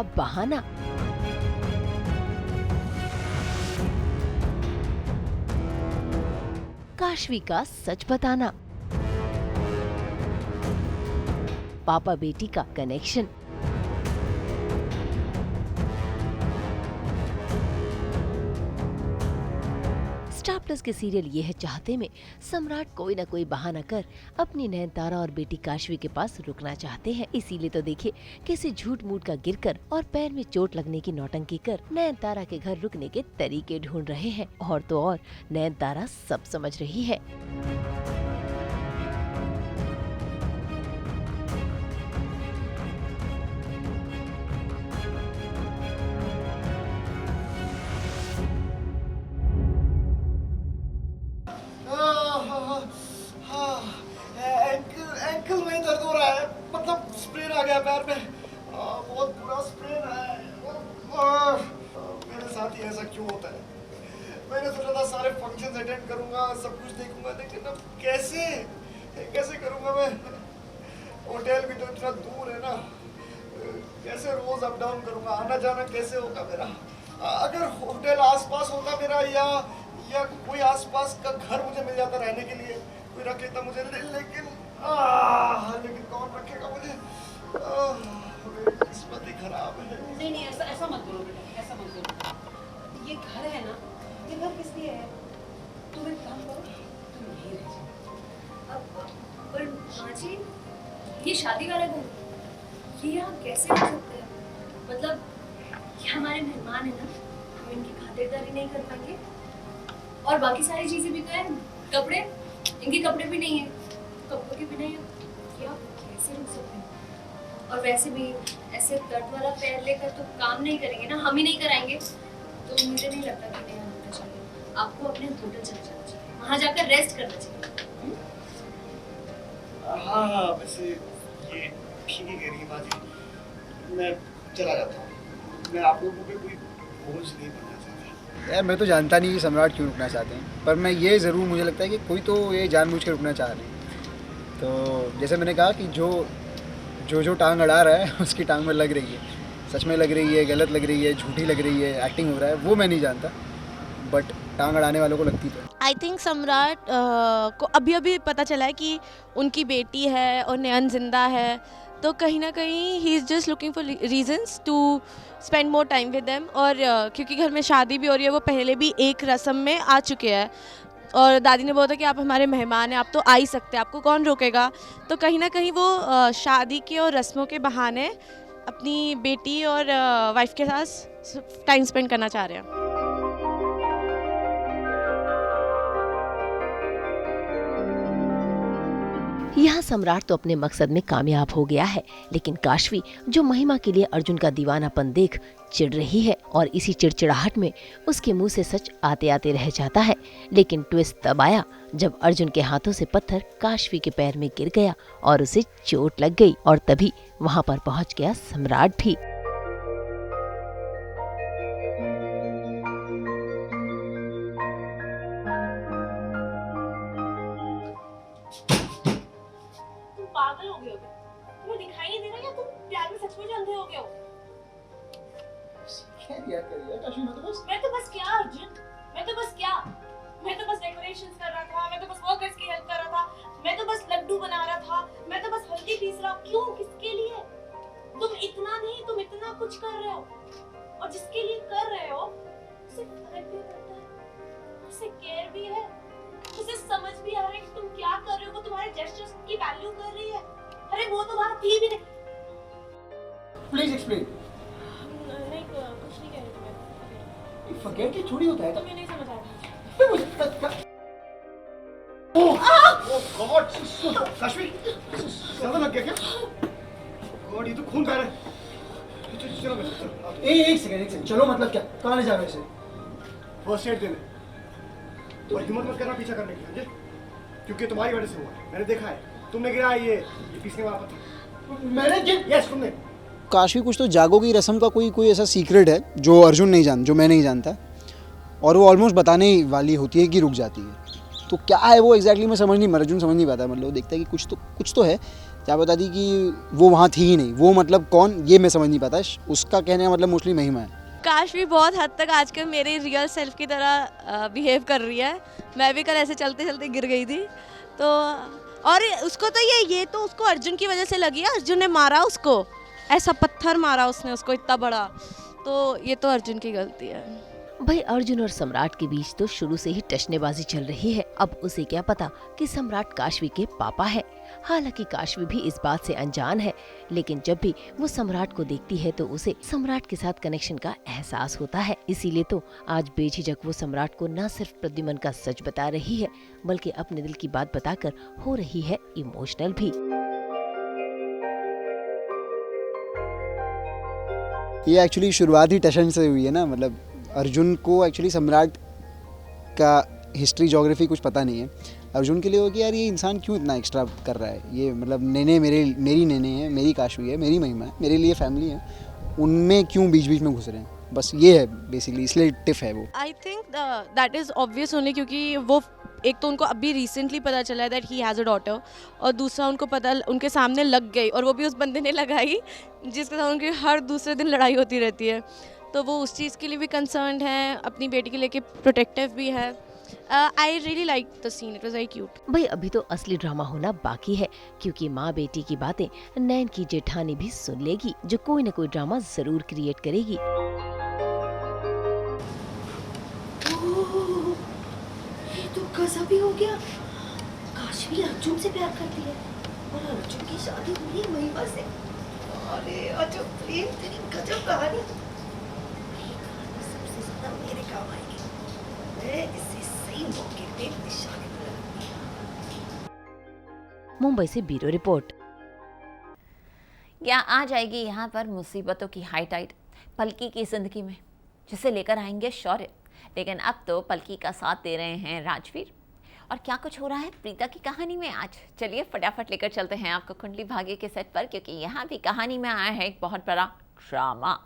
का बहाना। काशवी का सच बताना, पापा बेटी का कनेक्शन, स्टार प्लस के सीरियल ये है चाहते में सम्राट कोई न कोई बहाना कर अपनी नयनतारा और बेटी काशवी के पास रुकना चाहते हैं। इसीलिए तो देखिए कैसे झूठ मूठ का गिरकर और पैर में चोट लगने की नौटंकी कर नयनतारा के घर रुकने के तरीके ढूंढ रहे हैं। और तो और नयनतारा सब समझ रही है। एंकल में दर्द हो रहा है, मतलब स्प्रेन आ गया पैर में, बहुत बुरा स्प्रेन है। मेरे साथ ही ऐसा क्यों होता है? मैंने सोचा था सारे फंक्शंस अटेंड करूंगा, सब कुछ देखूंगा, लेकिन अब कैसे करूंगा मैं? होटल भी तो इतना दूर है ना, कैसे रोज अप डाउन करूंगा? आना जाना कैसे होगा मेरा? अगर होटल आसपास होता मेरा या कोई आसपास का घर मुझे मिल जाता रहने के लिए, कोई रख लेता मुझे, लेकिन कौन रखेगा मुझे? मेरी किस्मत ही खराब है। नहीं ऐसा मत करो बेटा, ऐसा मत करो। ये घर है ना, ये घर किस लिए है? तुम एक काम करो, तुम यहीं रह जाओ। पर माँ जी, ये शादी वाला घर, ये यहाँ कैसे रह सकते हैं? मतलब ये हमारे मेहमान है ना, हम इनकी खातिरदारी नहीं कर पाएंगे। और बाकी सारी चीजें भी तो है, कपड़े, इनके कपड़े भी नहीं है, कपड़ों के बिना ये आप कैसे रुक सकते हैं? और वैसे भी ऐसे दर्द वाला पैर लेकर तो काम नहीं करेंगे ना, हम ही नहीं कराएंगे, तो मुझे नहीं लगता कि नहीं होना चाहिए। आपको अपने होटल चले जाना चाहिए, वहाँ जाकर रेस्ट करना चाहिए। हाँ, वैसे ये ठीक ही कह रही है माँ जी, मैं चला जाता हूँ। मैं आप लोगों पे कोई बोझ नहीं बनना चाहता। यार मैं तो जानता नहीं कि सम्राट क्यों रुकना चाहते हैं, पर मैं ये ज़रूर मुझे लगता है कि कोई तो ये जानबूझ के रुकना चाह रहे हैं। तो जैसे मैंने कहा कि जो टांग अड़ा रहा है उसकी टांग में लग रही है, सच में लग रही है, गलत लग रही है, झूठी लग रही है, एक्टिंग हो रहा है, वो मैं नहीं जानता, बट टांग अड़ाने वालों को लगती तो है। आई थिंक सम्राट को अभी पता चला है कि उनकी बेटी है और नयन जिंदा है, तो कहीं ना कहीं he is just looking for reasons to spend more time with them. और क्योंकि घर में शादी भी हो रही है, वो पहले भी एक रस्म में आ चुके हैं और दादी ने बोला था कि आप हमारे मेहमान हैं, आप तो आ ही सकते हैं, आपको कौन रोकेगा। तो कहीं ना कहीं वो शादी के और रस्मों के बहाने अपनी बेटी और वाइफ के साथ टाइम स्पेंड करना चाह रहे हैं। यहाँ सम्राट तो अपने मकसद में कामयाब हो गया है, लेकिन काशवी जो महिमा के लिए अर्जुन का दीवानापन देख चिढ़ रही है और इसी चिड़चिड़ाहट में उसके मुंह से सच आते आते रह जाता है। लेकिन ट्विस्ट तब आया जब अर्जुन के हाथों से पत्थर काशवी के पैर में गिर गया और उसे चोट लग गई, और तभी वहाँ पर पहुँच गया सम्राट भी। पागल हो गए हो? तुम्हें दिखाई नहीं दे रहा या तुम प्यार में सच में अंधे हो गए हो? मैं तो बस क्या अर्जुन, मैं तो बस डेकोरेशंस कर रहा था, मैं तो बस वर्कर्स की हेल्प कर रहा था, मैं तो बस लड्डू बना रहा था, मैं तो बस हल्दी पीस रहा। क्यों, किसके लिए? तुम इतना कुछ कर रहे हो, और जिसके लिए कर रहे हो उसे फर्क भी पड़ता है, उसे केयर भी है, उसे समझ भी आ रहा है कि तुम क्या कर रहे हो, वो तुम्हारे जेस्चर्स की वैल्यू कर रही है। अरे वो तो वहाँ थी भी नहीं। Please explain. नहीं, कुछ नहीं कह रही थी मैं। फॉरगेट इट थोड़ी होता है। तुम्हें नहीं समझ आ रहा। ओह गॉड, काशवी, ज्यादा लग गया क्या? गॉड, ये तो खून बह रहा है। चलो एक सेकंड, चलो मतलब क्या? कहाँ ले जा रहे हो? फर्स्ट एड देने, और हिम्मत मत करना पीछा करने की, समझे? क्योंकि तुम्हारी वजह से हुआ है, मैंने देखा है, तुमने गिरा ये पीसने वाला पत्थर। मैंने यस तुमने। काशवी कुछ तो जागो की रस्म का कोई ऐसा सीक्रेट है जो अर्जुन नहीं जान, जो मैं नहीं जानता, और वो ऑलमोस्ट बताने वाली होती है कि रुक जाती है। तो क्या है वो एग्जैक्टली मैं अर्जुन समझ नहीं पाता। मतलब देखता है कि कुछ तो है, क्या बता दी कि वो वहाँ थी ही नहीं, वो मतलब कौन ये मैं समझ नहीं पाता। उसका कहने का मतलब मोस्टली महिमा है। काश भी बहुत हद तक आजकल मेरे रियल सेल्फ की तरह बिहेव कर रही है। मैं भी कल ऐसे चलते चलते गिर गई थी तो, और उसको तो ये तो उसको अर्जुन की वजह से लगी है। अर्जुन ने मारा उसको, ऐसा पत्थर मारा उसने उसको इतना बड़ा, तो ये तो अर्जुन की गलती है। भाई अर्जुन और सम्राट के बीच तो शुरू से ही टशनेबाजी चल रही है। अब उसे क्या पता कि सम्राट काशवी के पापा है। हालांकि काशवी भी इस बात से अनजान है, लेकिन जब भी वो सम्राट को देखती है तो उसे सम्राट के साथ कनेक्शन का एहसास होता है। इसीलिए तो आज बेझिझक वो सम्राट को न सिर्फ प्रद्युमन का सच बता रही है, बल्कि अपने दिल की बात बताकर हो रही है इमोशनल भी। ये एक्चुअली शुरुआत ही टशन से हुई है ना। मतलब अर्जुन को एक्चुअली सम्राट का हिस्ट्री ज्योग्राफी कुछ पता नहीं है। अर्जुन के लिए हो कि यार ये इंसान क्यों इतना एक्स्ट्रा कर रहा है, ये मतलब नेने मेरी नेने है, मेरी काशवी है, मेरी महिमा है, मेरे लिए फैमिली है, उनमें क्यों बीच बीच में घुस रहे हैं। बस ये है बेसिकली, इसलिए टिफ है वो। I think that is obvious only क्योंकि वो एक तो उनको अभी रिसेंटली पता चला है that he has a daughter, और दूसरा उनको पता उनके सामने लग गई, और वो भी उस बंदे ने लगाई जिसके साथ उनकी हर दूसरे दिन लड़ाई होती रहती है। तो वो उस चीज़ के लिए भी कंसर्न्ड है, अपनी बेटी के लेके प्रोटेक्टिव भी है। I really like the scene, it was very cute. भाई अभी तो असली ड्रामा होना बाकी है, क्योंकि माँ बेटी की बातें नैन की जेठानी भी सुन लेगी, जो कोई न कोई ड्रामा जरूर क्रिएट करेगी। ओह, ये तो गजब ही हो गया। काशवी अर्जुन से प्यार करती है और अर्जुन की शादी हुई है महिमा से। अरे अजब प्रेम, तेरी गजब कहानी। ये कहानी सबसे ज्यादा मेरे काम आएगी। मैं इसे सही मौके पे निशाने पर लगाऊंगी। मुंबई से ब्यूरो रिपोर्ट। क्या आ जाएगी यहाँ पर मुसीबतों की हाई टाइड पलकी की जिंदगी में, जिसे लेकर आएंगे शौर्य। लेकिन अब तो पलकी का साथ दे रहे हैं राजवीर। और क्या कुछ हो रहा है प्रीता की कहानी में आज, चलिए फटाफट लेकर चलते हैं आपको कुंडली भाग्य के सेट पर, क्योंकि यहाँ भी कहानी में आया है एक बहुत बड़ा ड्रामा।